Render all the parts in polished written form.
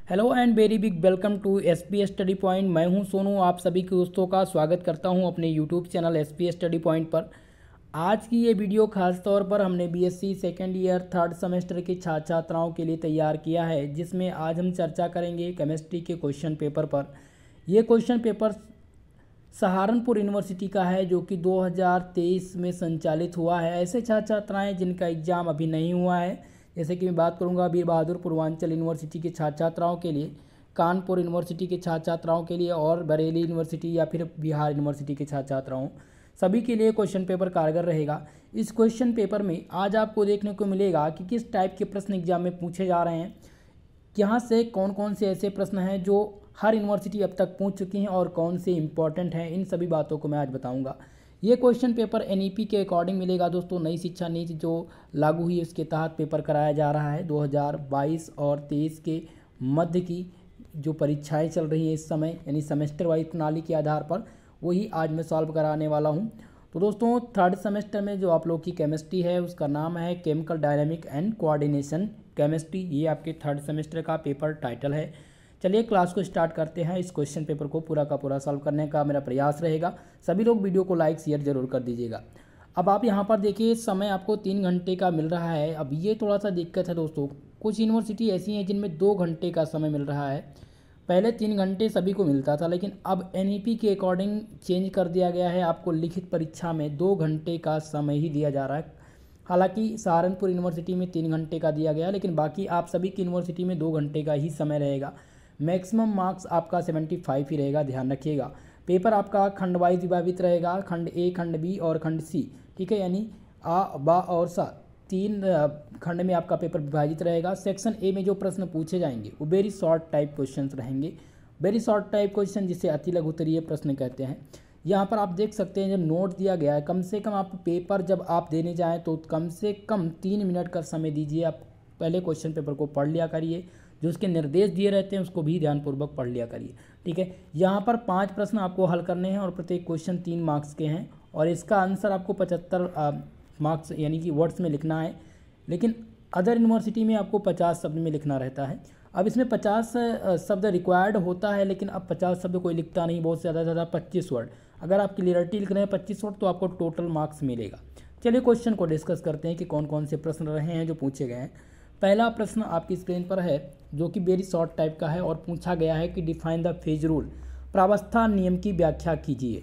Hello and very big welcome to SPS study point. मैं हूं सोनू, आप सभी के दोस्तों का स्वागत करता हूं अपने YouTube channel SPS study point पर। आज की ये वीडियो खास तौर पर हमने BSc second year third semester के छात्र छात्राओं के लिए तैयार किया है, जिसमें आज हम चर्चा करेंगे केमिस्ट्री के क्वेश्चन पेपर पर। यह क्वेश्चन पेपर सहारनपुर यूनिवर्सिटी का है, जो कि 2023 में संचालित हुआ है। ऐसे छात्र छात्राएँ जिनका एग्ज़ाम अभी नहीं हुआ है, जैसे कि मैं बात करूंगा वीर बहादुर पूर्वांचल यूनिवर्सिटी के छात्र छात्राओं के लिए, कानपुर यूनिवर्सिटी के छात्र छात्राओं के लिए और बरेली यूनिवर्सिटी या फिर बिहार यूनिवर्सिटी के छात्र छात्राओं, सभी के लिए क्वेश्चन पेपर कारगर रहेगा। इस क्वेश्चन पेपर में आज आपको देखने को मिलेगा कि किस टाइप के प्रश्न एग्जाम में पूछे जा रहे हैं, यहाँ से कौन कौन से ऐसे प्रश्न हैं जो हर यूनिवर्सिटी अब तक पूछ चुकी हैं और कौन से इंपॉर्टेंट हैं। इन सभी बातों को मैं आज बताऊंगा। ये क्वेश्चन पेपर एनईपी के अकॉर्डिंग मिलेगा दोस्तों। नई शिक्षा नीति जो लागू हुई उसके तहत पेपर कराया जा रहा है। 2022 और 23 के मध्य की जो परीक्षाएं चल रही हैं इस समय, यानी सेमेस्टर वाइज प्रणाली के आधार पर, वही आज मैं सॉल्व कराने वाला हूं। तो दोस्तों, थर्ड सेमेस्टर में जो आप लोग की केमिस्ट्री है उसका नाम है chemical dynamic and coordination chemistry. ये आपके थर्ड सेमेस्टर का पेपर टाइटल है। चलिए क्लास को स्टार्ट करते हैं। इस क्वेश्चन पेपर को पूरा का पूरा सॉल्व करने का मेरा प्रयास रहेगा। सभी लोग वीडियो को लाइक शेयर जरूर कर दीजिएगा। अब आप यहाँ पर देखिए, समय आपको 3 घंटे का मिल रहा है। अब ये थोड़ा सा दिक्कत है दोस्तों, कुछ यूनिवर्सिटी ऐसी हैं जिनमें 2 घंटे का समय मिल रहा है। पहले 3 घंटे सभी को मिलता था, लेकिन अब एनईपी के अकॉर्डिंग चेंज कर दिया गया है। आपको लिखित परीक्षा में 2 घंटे का समय ही दिया जा रहा है। हालांकि सहारनपुर यूनिवर्सिटी में 3 घंटे का दिया गया, लेकिन बाकी आप सभी की यूनिवर्सिटी में 2 घंटे का ही समय रहेगा। मैक्सिमम मार्क्स आपका 75 ही रहेगा, ध्यान रखिएगा। पेपर आपका खंड वाइज विभाजित रहेगा, खंड ए, खंड बी और खंड सी, ठीक है। यानी आ, बा और सा 3 खंड में आपका पेपर विभाजित रहेगा। सेक्शन ए में जो प्रश्न पूछे जाएंगे वो वेरी शॉर्ट टाइप क्वेश्चन रहेंगे। वेरी शॉर्ट टाइप क्वेश्चन जिसे अति लघु उत्तरीय प्रश्न कहते हैं। यहाँ पर आप देख सकते हैं जो नोट दिया गया है, कम से कम आप पेपर जब आप देने जाएँ तो कम से कम 3 मिनट का समय दीजिए। आप पहले क्वेश्चन पेपर को पढ़ लिया करिए, जो उसके निर्देश दिए रहते हैं उसको भी ध्यानपूर्वक पढ़ लिया करिए, ठीक है। यहाँ पर 5 प्रश्न आपको हल करने हैं और प्रत्येक क्वेश्चन 3 मार्क्स के हैं और इसका आंसर आपको 75 मार्क्स यानी कि वर्ड्स में लिखना है। लेकिन अदर यूनिवर्सिटी में आपको 50 शब्द में लिखना रहता है। अब इसमें 50 शब्द रिक्वायर्ड होता है, लेकिन अब 50 शब्द कोई लिखता नहीं, बहुत ज़्यादा से ज़्यादा 25 वर्ड। अगर आप क्लियरिटी लिख रहे हैं 25 वर्ड तो आपको टोटल मार्क्स मिलेगा। चलिए क्वेश्चन को डिस्कस करते हैं कि कौन कौन से प्रश्न रहे हैं जो पूछे गए हैं। पहला प्रश्न आपकी स्क्रीन पर है, जो कि वेरी शॉर्ट टाइप का है और पूछा गया है कि डिफाइन द फेज रूल, प्रावस्था नियम की व्याख्या कीजिए।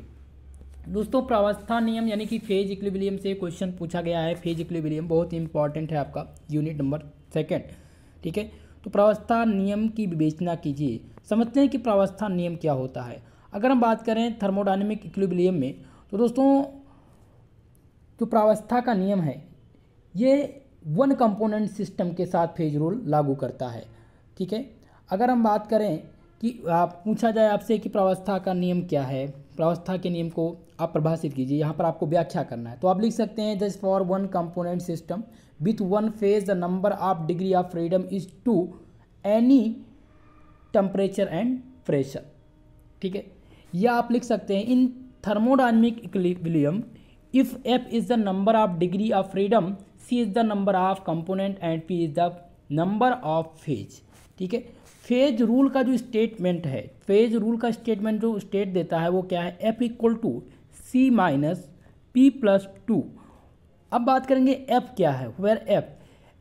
दोस्तों, प्रावस्था नियम यानी कि फेज इक्विलिब्रियम से क्वेश्चन पूछा गया है। फेज इक्विलिब्रियम बहुत इंपॉर्टेंट है आपका यूनिट नंबर 2, ठीक है। तो प्रावस्था नियम की विवेचना कीजिए। समझते हैं कि प्रावस्था नियम क्या होता है। अगर हम बात करें थर्मोडायनेमिक इक्विलिब्रियम में, तो दोस्तों जो प्रावस्था का नियम है ये 1 कंपोनेंट सिस्टम के साथ फेज रूल लागू करता है, ठीक है। अगर हम बात करें कि आप पूछा जाए आपसे कि प्रावस्था का नियम क्या है, प्रावस्था के नियम को आप परिभाषित कीजिए, यहाँ पर आपको व्याख्या करना है। तो आप लिख सकते हैं, just for 1 component system with 1 phase the number of degree of freedom is two any temperature and pressure, ठीक है। या आप लिख सकते हैं, in thermodynamic equilibrium if F is the number of degree of freedom, C is the number of component and P is the number of phase, ठीक है। Phase rule का जो स्टेटमेंट है, फेज रूल का स्टेटमेंट जो state देता है वो क्या है, F equal to C minus P plus 2। अब बात करेंगे एफ क्या है, where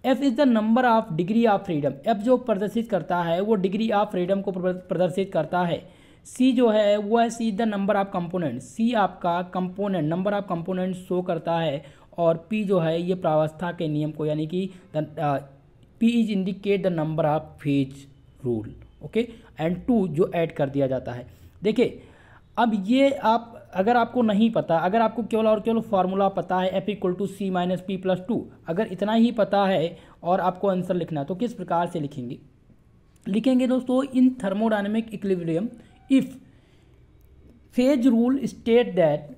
F is the number of degree of freedom. F जो प्रदर्शित करता है वो डिग्री ऑफ फ्रीडम को प्रदर्शित करता है। सी जो है वो है, C is the number of component, C आपका component number of component show करता है। और पी जो है ये प्रावस्था के नियम को, यानी कि P is indicate the number of phase rule, okay. And 2 जो ऐड कर दिया जाता है। देखिए, अब ये आप अगर आपको नहीं पता, अगर आपको केवल और केवल फार्मूला पता है F equal to C minus P plus 2, अगर इतना ही पता है और आपको आंसर लिखना है तो किस प्रकार से लिखेंगे दोस्तों, इन thermodynamic equilibrium if phase rule state that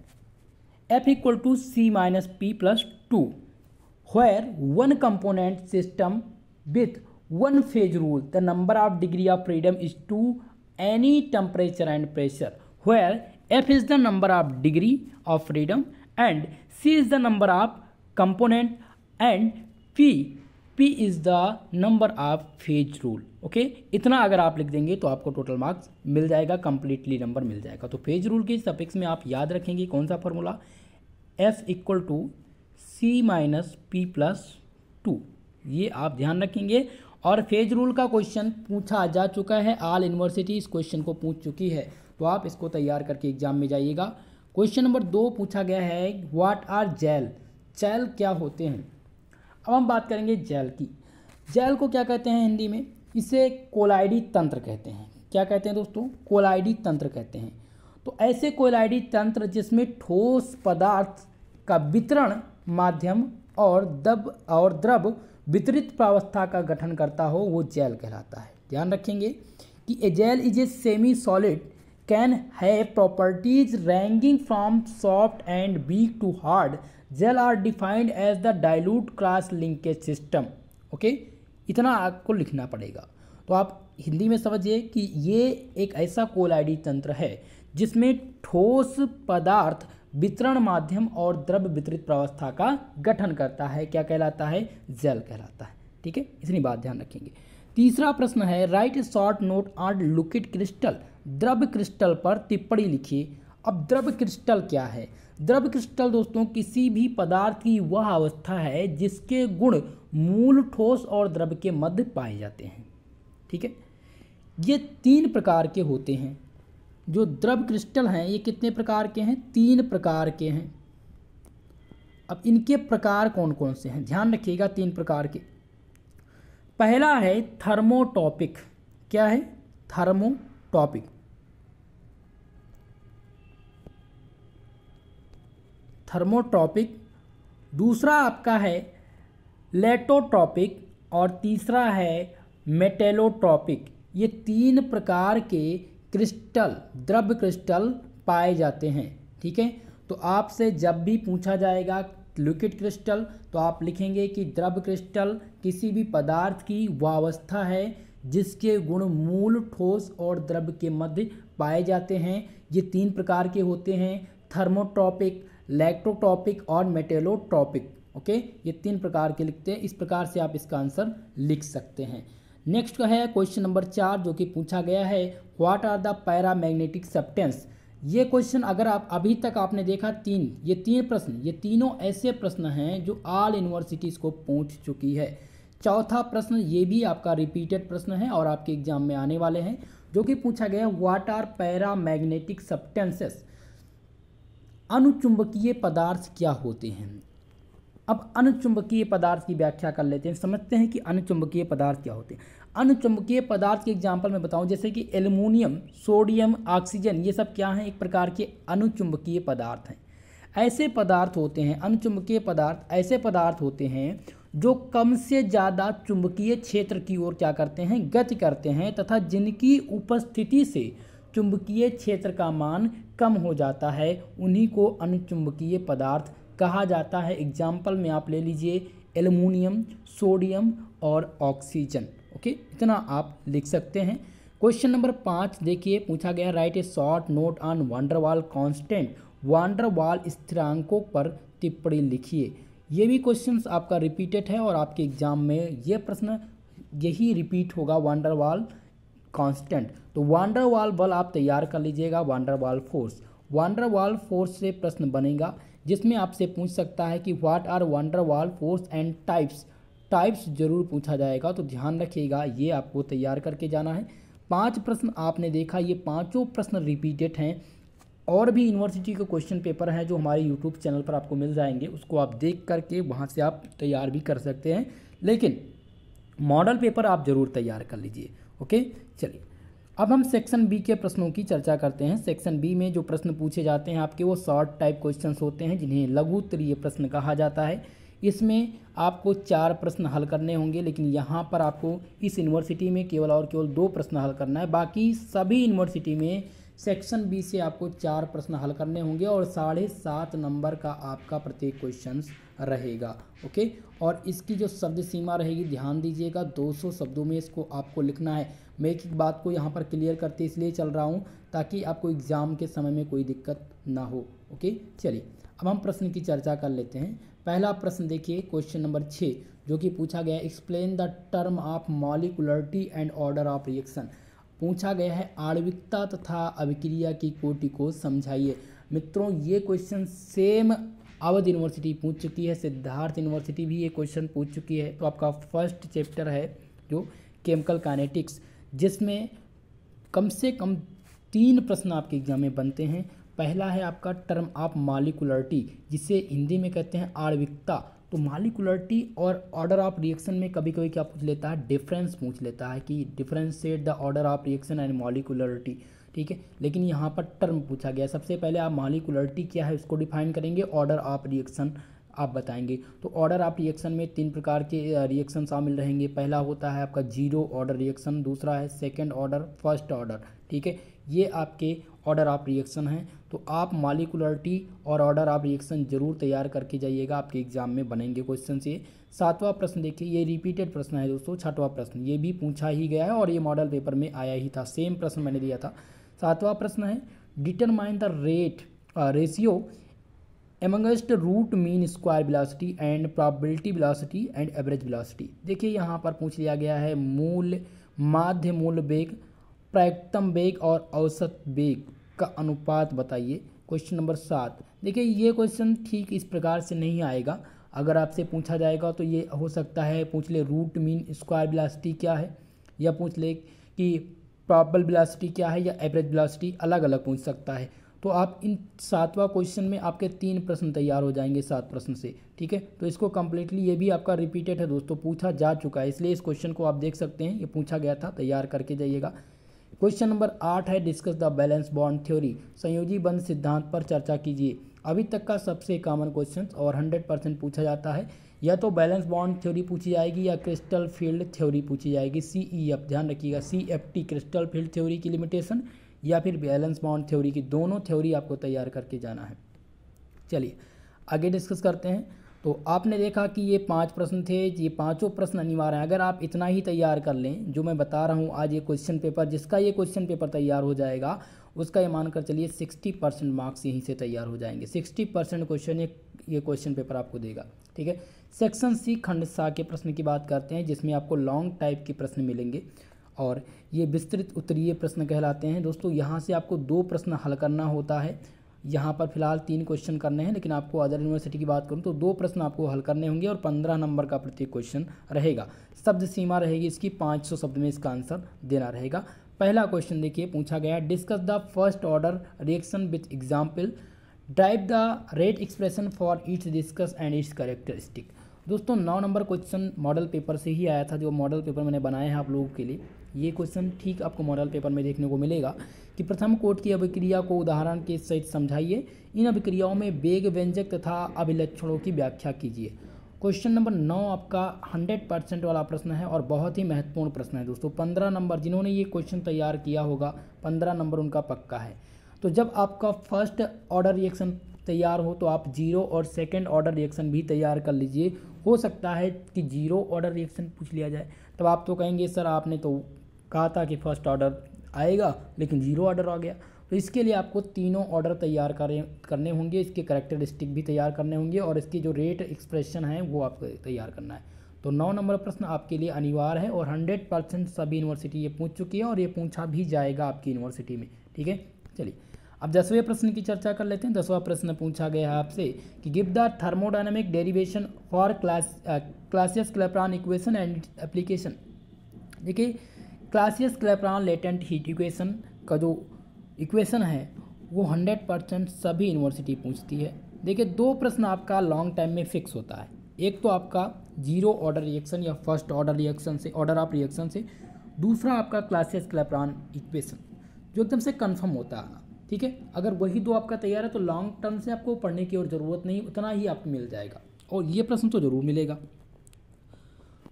F equal to C minus P plus 2, where 1 component system with 1 phase rule, the number of degree of freedom is to any temperature and pressure, where F is the number of degree of freedom and C is the number of component and P P is the number of phase rule. Okay, इतना अगर आप लिख देंगे तो आपको total marks मिल जाएगा, completely number मिल जाएगा। तो फेज रूल के सफिक्स में आप याद रखेंगे कौन सा formula, F equal to C minus P plus 2, ये आप ध्यान रखेंगे। और फेज रूल का क्वेश्चन पूछा जा चुका है, ऑल यूनिवर्सिटी इस क्वेश्चन को पूछ चुकी है, तो आप इसको तैयार करके एग्जाम में जाइएगा। क्वेश्चन नंबर 2 पूछा गया है, व्हाट आर जेल, जेल क्या होते हैं। अब हम बात करेंगे जेल की। जेल को क्या कहते हैं हिंदी में, इसे कोलाइडी तंत्र कहते हैं। क्या कहते हैं दोस्तों, कोलाइडी तंत्र कहते हैं। तो ऐसे कोलाइडी तंत्र जिसमें ठोस पदार्थ का वितरण माध्यम और द्रव वितरित प्रावस्था का गठन करता हो, वो जेल कहलाता है। ध्यान रखेंगे कि a gel is a semi solid can have properties ranging from soft and weak to hard. Gel are defined as the dilute cross linkage system. Okay, इतना आपको लिखना पड़ेगा। तो आप हिंदी में समझिए कि ये एक ऐसा कोलाइडी तंत्र है जिसमें ठोस पदार्थ वितरण माध्यम और द्रव वितरित प्रावस्था का गठन करता है। क्या कहलाता है, जेल कहलाता है। ठीक है, इतनी बात ध्यान रखेंगे। तीसरा प्रश्न है, right a short note on liquid crystal, द्रव क्रिस्टल पर टिप्पणी लिखिए। अब द्रव क्रिस्टल क्या है, द्रव क्रिस्टल दोस्तों किसी भी पदार्थ की वह अवस्था है जिसके गुण मूल ठोस और द्रव के मध्य पाए जाते हैं। ठीक है, ये 3 प्रकार के होते हैं। जो द्रव क्रिस्टल हैं ये कितने प्रकार के हैं, 3 प्रकार के हैं। अब इनके प्रकार कौन कौन से हैं, ध्यान रखिएगा 3 प्रकार के। पहला है थर्मोटॉपिक। क्या है, थर्मोटॉपिक। थर्मोटॉपिक। दूसरा आपका है लेटोट्रॉपिक और तीसरा है मेटेलोट्रॉपिक। ये 3 प्रकार के क्रिस्टल, द्रव क्रिस्टल पाए जाते हैं। ठीक है, तो आपसे जब भी पूछा जाएगा लिक्विड क्रिस्टल तो आप लिखेंगे कि द्रव क्रिस्टल किसी भी पदार्थ की वह अवस्था है जिसके गुण मूल ठोस और द्रव के मध्य पाए जाते हैं। ये 3 प्रकार के होते हैं, थर्मोट्रॉपिक, लैक्टोट्रॉपिक और मेटेलोट्रॉपिक। ओके, ये 3 प्रकार के लिखते हैं। इस प्रकार से आप इसका आंसर लिख सकते हैं। नेक्स्ट का है क्वेश्चन नंबर 4 जो कि पूछा गया है, what are the paramagnetic substance. ये क्वेश्चन अगर आप अभी तक आपने देखा ये तीन प्रश्न, ये तीनों ऐसे प्रश्न हैं जो ऑल यूनिवर्सिटीज़ को पूछ चुकी है। चौथा प्रश्न ये भी आपका रिपीटेड प्रश्न है और आपके एग्जाम में आने वाले हैं, जो कि पूछा गया है, व्हाट आर पैरामैग्नेटिक सब्सटेंसेस, अनुचुंबकीय पदार्थ क्या होते हैं। अब अनुचुंबकीय पदार्थ की व्याख्या कर लेते हैं, समझते हैं कि अनुचुंबकीय पदार्थ क्या होते हैं। अनुचुंबकीय पदार्थ के एग्जाम्पल में बताऊं, जैसे कि एल्युमिनियम, सोडियम, ऑक्सीजन, ये सब क्या हैं, एक प्रकार के अनुचुंबकीय पदार्थ हैं। ऐसे पदार्थ होते हैं, अनुचुंबकीय पदार्थ ऐसे पदार्थ होते हैं जो कम से ज़्यादा चुंबकीय क्षेत्र की ओर क्या करते हैं, गति करते हैं, तथा जिनकी उपस्थिति से चुंबकीय क्षेत्र का मान कम हो जाता है, उन्हीं को अनुचुंबकीय पदार्थ कहा जाता है। एग्जाम्पल में आप ले लीजिए एल्युमिनियम, सोडियम और ऑक्सीजन। ओके, इतना आप लिख सकते हैं। क्वेश्चन नंबर 5 देखिए, पूछा गया, write a short note on van der Waals constant, van der Waals स्थिरांकों पर टिप्पणी लिखिए। ये भी क्वेश्चंस आपका रिपीटेड है और आपके एग्जाम में ये प्रश्न यही रिपीट होगा, वान डेर वाल कांस्टेंट। तो वान डेर वाल बल आप तैयार कर लीजिएगा, van der Waals force. Van der Waals force से प्रश्न बनेगा जिसमें आपसे पूछ सकता है कि what are van der Waals force and types जरूर पूछा जाएगा, तो ध्यान रखिएगा, ये आपको तैयार करके जाना है। 5 प्रश्न आपने देखा, ये पांचों प्रश्न रिपीटेड हैं। और भी यूनिवर्सिटी के क्वेश्चन पेपर हैं जो हमारे यूट्यूब चैनल पर आपको मिल जाएंगे, उसको आप देख करके वहाँ से आप तैयार भी कर सकते हैं, लेकिन मॉडल पेपर आप ज़रूर तैयार कर लीजिए। ओके, चलिए अब हम सेक्शन बी के प्रश्नों की चर्चा करते हैं। सेक्शन बी में जो प्रश्न पूछे जाते हैं आपके, वो शॉर्ट टाइप क्वेश्चंस होते हैं जिन्हें लघु उत्तरीय प्रश्न कहा जाता है। इसमें आपको 4 प्रश्न हल करने होंगे, लेकिन यहाँ पर आपको इस यूनिवर्सिटी में केवल 2 प्रश्न हल करना है। बाकी सभी यूनिवर्सिटी में सेक्शन बी से आपको 4 प्रश्न हल करने होंगे और 7.5 नंबर का आपका प्रत्येक क्वेश्चन रहेगा। ओके, और इसकी जो शब्द सीमा रहेगी, ध्यान दीजिएगा, 200 शब्दों में इसको आपको लिखना है। मैं एक बात को यहाँ पर क्लियर करते इसलिए चल रहा हूँ ताकि आपको एग्ज़ाम के समय में कोई दिक्कत ना हो। ओके, चलिए अब हम प्रश्न की चर्चा कर लेते हैं। पहला प्रश्न देखिए, क्वेश्चन नंबर 6 जो कि पूछा गया है explain the term of molecularity and order of reaction. पूछा गया है आणविकता तथा अभिक्रिया की कोटि को समझाइए। मित्रों ये क्वेश्चन सेम अवध यूनिवर्सिटी पूछ चुकी है, सिद्धार्थ यूनिवर्सिटी भी ये क्वेश्चन पूछ चुकी है। तो आपका फर्स्ट चैप्टर है जो केमिकल काइनेटिक्स, जिसमें कम से कम 3 प्रश्न आपके एग्जाम में बनते हैं। पहला है आपका टर्म ऑफ मॉलिकुलरिटी, जिसे हिंदी में कहते हैं आणविकता। तो मॉलिकुलरिटी और ऑर्डर ऑफ रिएक्शन में कभी कभी क्या पूछ लेता है, डिफरेंस पूछ लेता है कि differentiate the order of reaction and molecularity, ठीक है। लेकिन यहाँ पर टर्म पूछा गया। सबसे पहले आप मॉलिकुलरिटी क्या है उसको डिफाइन करेंगे, ऑर्डर ऑफ रिएक्शन आप बताएंगे। तो ऑर्डर ऑफ रिएक्शन में 3 प्रकार के रिएक्शन शामिल रहेंगे। पहला होता है आपका 0 ऑर्डर रिएक्शन, दूसरा है सेकंड ऑर्डर, फर्स्ट ऑर्डर, ठीक है। ये आपके ऑर्डर ऑफ रिएक्शन हैं। तो आप मॉलिकुलरिटी और ऑर्डर ऑफ रिएक्शन जरूर तैयार करके जाइएगा, आपके एग्जाम में बनेंगे क्वेश्चन से। 7वां प्रश्न देखिए, ये रिपीटेड प्रश्न है दोस्तों। 6वां प्रश्न ये भी पूछा ही गया है और ये मॉडल पेपर में आया ही था, सेम प्रश्न मैंने दिया था। 7वां प्रश्न है determine the ratio amongst root mean square velocity and probability velocity and average velocity. देखिए यहाँ पर पूछ लिया गया है मूल माध्य मूल वेग, प्रायिकतम वेग और औसत वेग का अनुपात बताइए। Question number 7। देखिए ये क्वेश्चन ठीक इस प्रकार से नहीं आएगा। अगर आपसे पूछा जाएगा तो ये हो सकता है पूछ ले रूट मीन स्क्वायर वेलोसिटी क्या है, या पूछ ले कि प्रोबेबल वेलोसिटी क्या है, या एवरेज वेलोसिटी, अलग अलग पूछ सकता है। तो आप इन 7वां क्वेश्चन में आपके 3 प्रश्न तैयार हो जाएंगे 7 प्रश्न से, ठीक है। तो इसको कम्प्लीटली ये भी आपका रिपीटेड है दोस्तों, पूछा जा चुका है, इसलिए इस क्वेश्चन को आप देख सकते हैं, ये पूछा गया था, तैयार करके जाइएगा। क्वेश्चन नंबर 8 है discuss the valence bond theory, संयोजी बंध सिद्धांत पर चर्चा कीजिए। अभी तक का सबसे कॉमन क्वेश्चन और 100% पूछा जाता है। या तो बैलेंस बॉन्ड थ्योरी पूछी जाएगी या क्रिस्टल फील्ड थ्योरी पूछी जाएगी, CEF, ध्यान रखिएगा, CFT क्रिस्टल फील्ड थ्योरी की लिमिटेशन या फिर बैलेंस बॉन्ड थ्योरी की, दोनों थ्योरी आपको तैयार करके जाना है। चलिए आगे डिस्कस करते हैं। तो आपने देखा कि ये 5 प्रश्न थे, ये पांचों प्रश्न अनिवार्य हैं। अगर आप इतना ही तैयार कर लें जो मैं बता रहा हूँ आज, ये क्वेश्चन पेपर जिसका ये क्वेश्चन पेपर तैयार हो जाएगा उसका ये मानकर चलिए 60% मार्क्स यहीं से तैयार हो जाएंगे। 60% क्वेश्चन ये क्वेश्चन पेपर आपको देगा, ठीक है। सेक्शन C खंड सा के प्रश्न की बात करते हैं, जिसमें आपको लॉन्ग टाइप के प्रश्न मिलेंगे और ये विस्तृत उत्तरीय प्रश्न कहलाते हैं दोस्तों। यहाँ से आपको 2 प्रश्न हल करना होता है। यहाँ पर फिलहाल 3 क्वेश्चन करने हैं, लेकिन आपको अदर यूनिवर्सिटी की बात करूँ तो 2 प्रश्न आपको हल करने होंगे और 15 नंबर का प्रत्येक क्वेश्चन रहेगा। शब्द सीमा रहेगी इसकी, 500 शब्द में इसका आंसर देना रहेगा। पहला क्वेश्चन देखिए, पूछा गया discuss the first order reaction with example, drive the rate expression for each discuss and it's characteristic. दोस्तों 9 नंबर क्वेश्चन मॉडल पेपर से ही आया था, जो मॉडल पेपर मैंने बनाए हैं आप लोगों के लिए। ये क्वेश्चन ठीक आपको मॉडल पेपर में देखने को मिलेगा कि प्रथम कोट की अभिक्रिया को उदाहरण के सहित समझाइए, इन अभिक्रियाओं में वेग व्यंजक तथा अभिलक्षणों की व्याख्या कीजिए। क्वेश्चन नंबर 9 आपका 100% वाला प्रश्न है और बहुत ही महत्वपूर्ण प्रश्न है दोस्तों। 15 नंबर जिन्होंने ये क्वेश्चन तैयार किया होगा 15 नंबर उनका पक्का है। तो जब आपका फर्स्ट ऑर्डर रिएक्शन तैयार हो तो आप 0 और सेकंड ऑर्डर रिएक्शन भी तैयार कर लीजिए। हो सकता है कि 0 ऑर्डर रिएक्शन पूछ लिया जाए, तब आप तो कहेंगे सर आपने तो कहा था कि फर्स्ट ऑर्डर आएगा लेकिन 0 ऑर्डर आ गया। तो इसके लिए आपको तीनों ऑर्डर तैयार करने होंगे, इसके कैरेक्टरिस्टिक भी तैयार करने होंगे और इसकी जो रेट एक्सप्रेशन है वो आपको तैयार करना है। तो 9 नंबर प्रश्न आपके लिए अनिवार्य है और 100% सभी यूनिवर्सिटी ये पूछ चुकी है और ये पूछा भी जाएगा आपकी यूनिवर्सिटी में, ठीक है। चलिए अब 10वें प्रश्न की चर्चा कर लेते हैं। 10वां प्रश्न पूछा गया है आपसे कि give the thermodynamic derivation for Clausius-Clapeyron equation and application. देखिए क्लासियस-क्लैपेरॉन लेटेंट हीट इक्वेशन का जो इक्वेशन है वो 100% सभी यूनिवर्सिटी पूछती है। देखिए 2 प्रश्न आपका लॉन्ग टाइम में फिक्स होता है, एक तो आपका 0 ऑर्डर रिएक्शन या फर्स्ट ऑर्डर रिएक्शन से, ऑर्डर ऑफ रिएक्शन से, दूसरा आपका क्लासियस-क्लैपेरॉन इक्वेशन जो एकदम से कन्फर्म होता है, ठीक है। अगर वही 2 आपका तैयार है तो लॉन्ग टर्म से आपको पढ़ने की और ज़रूरत नहीं, उतना ही आपको मिल जाएगा और ये प्रश्न तो ज़रूर मिलेगा।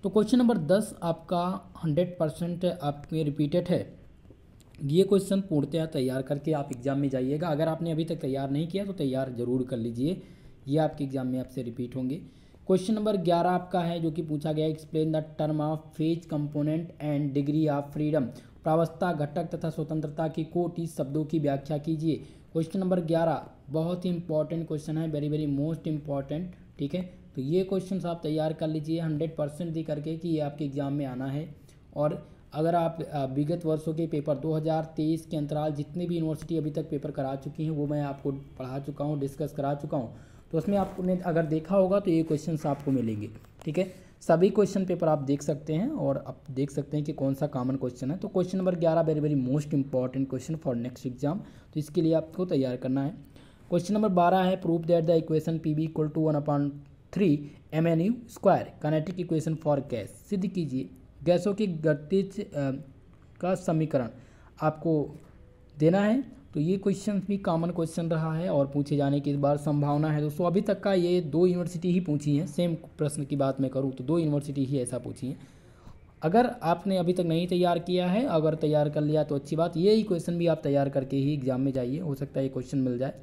तो क्वेश्चन नंबर 10 आपका 100% आपके रिपीटेड है। ये क्वेश्चन पूर्णतः तैयार करके आप एग्ज़ाम में जाइएगा। अगर आपने अभी तक तैयार नहीं किया तो तैयार जरूर कर लीजिए, ये आपके एग्जाम में आपसे रिपीट होंगे। क्वेश्चन नंबर 11 आपका है जो कि पूछा गया explain the term of phase component and degree of freedom, प्रावस्था घटक तथा स्वतंत्रता की कोटि शब्दों की व्याख्या कीजिए। क्वेश्चन नंबर 11 बहुत ही इंपॉर्टेंट क्वेश्चन है, वेरी वेरी मोस्ट इंपॉर्टेंट, ठीक है। तो ये क्वेश्चन आप तैयार कर लीजिए 100% दी करके कि ये आपके एग्ज़ाम में आना है। और अगर आप विगत वर्षों के पेपर 2023 के अंतराल जितने भी यूनिवर्सिटी अभी तक पेपर करा चुकी हैं वो मैं आपको पढ़ा चुका हूँ, डिस्कस करा चुका हूँ, तो उसमें आपने अगर देखा होगा तो ये क्वेश्चंस आपको मिलेंगे। ठीक है, सभी क्वेश्चन पेपर आप देख सकते हैं और आप देख सकते हैं कि कौन सा कॉमन क्वेश्चन है। तो question number 11 very very most important question for next exam, तो इसके लिए आपको तैयार करना है। क्वेश्चन नंबर 12 है prove that the equation P V equal to 1/3 mnu square kinetic equation for gas. सिद्ध कीजिए गैसों की गतिज का समीकरण आपको देना है। तो ये क्वेश्चन भी कॉमन क्वेश्चन रहा है और पूछे जाने की इस बार संभावना है दोस्तों। अभी तक का ये 2 यूनिवर्सिटी ही पूछी हैं, सेम प्रश्न की बात मैं करूँ तो 2 यूनिवर्सिटी ही ऐसा पूछी हैं। अगर आपने अभी तक नहीं तैयार किया है, अगर तैयार कर लिया तो अच्छी बात, ये ही क्वेश्चन भी आप तैयार करके ही एग्जाम में जाइए, हो सकता है ये क्वेश्चन मिल जाए।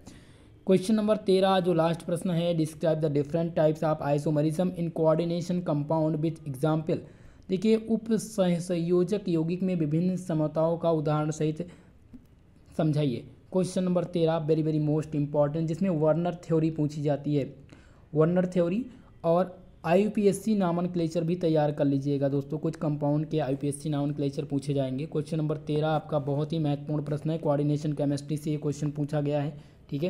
क्वेश्चन नंबर 13 जो लास्ट प्रश्न है, describe the different types of isomerism in coordination compound with example. देखिए उप संयोजक यौगिक में विभिन्न समताओं का उदाहरण सहित समझाइए। Question number 13 very very most important, जिसमें वर्नर थ्योरी पूछी जाती है, वर्नर थ्योरी। और IUPAC नॉमेनक्लेचर भी तैयार कर लीजिएगा दोस्तों, कुछ कंपाउंड के IUPAC नॉमेनक्लेचर पूछे जाएंगे। क्वेश्चन नंबर 13 आपका बहुत ही महत्वपूर्ण प्रश्न है, कोऑर्डिनेशन केमिस्ट्री से ये क्वेश्चन पूछा गया है। ठीक है,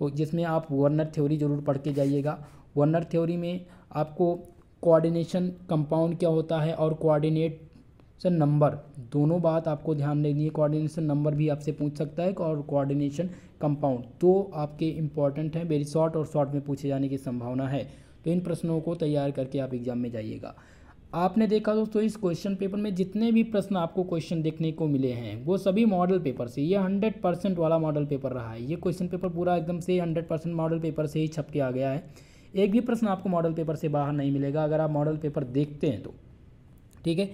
तो जिसमें आप वर्नर थ्योरी जरूर पढ़ के जाइएगा। वर्नर थ्योरी में आपको कोऑर्डिनेशन कंपाउंड क्या होता है और कोऑर्डिनेशन नंबर, दोनों बात आपको ध्यान देनी है। कोऑर्डिनेशन नंबर भी आपसे पूछ सकता है और कोऑर्डिनेशन कंपाउंड, तो आपके इंपॉर्टेंट हैं, वेरी शॉर्ट और शॉर्ट में पूछे जाने की संभावना है। तो इन प्रश्नों को तैयार करके आप एग्जाम में जाइएगा। आपने देखा दोस्तों इस क्वेश्चन पेपर में जितने भी प्रश्न आपको क्वेश्चन देखने को मिले हैं वो सभी मॉडल पेपर से, ये 100% वाला मॉडल पेपर रहा है। ये क्वेश्चन पेपर पूरा एकदम से 100% मॉडल पेपर से ही छप के आ गया है। एक भी प्रश्न आपको मॉडल पेपर से बाहर नहीं मिलेगा अगर आप मॉडल पेपर देखते हैं तो। ठीक है,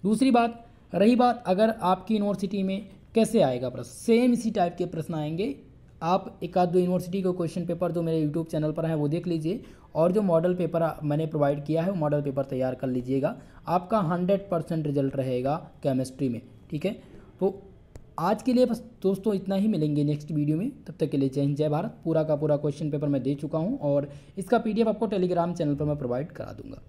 दूसरी बात रही बात अगर आपकी यूनिवर्सिटी में कैसे आएगा प्रश्न, सेम इसी टाइप के प्रश्न आएंगे। आप एक आध 2 यूनिवर्सिटी का क्वेश्चन पेपर जो मेरे यूट्यूब चैनल पर है वो देख लीजिए, और जो मॉडल पेपर मैंने प्रोवाइड किया है वो मॉडल पेपर तैयार कर लीजिएगा। आपका 100% रिजल्ट रहेगा केमिस्ट्री में। ठीक है, तो आज के लिए बस दोस्तों इतना ही, मिलेंगे नेक्स्ट वीडियो में, तब तक के लिए जय हिंद जय भारत। पूरा का पूरा क्वेश्चन पेपर मैं दे चुका हूँ और इसका PDF आपको टेलीग्राम चैनल पर मैं प्रोवाइड करा दूँगा।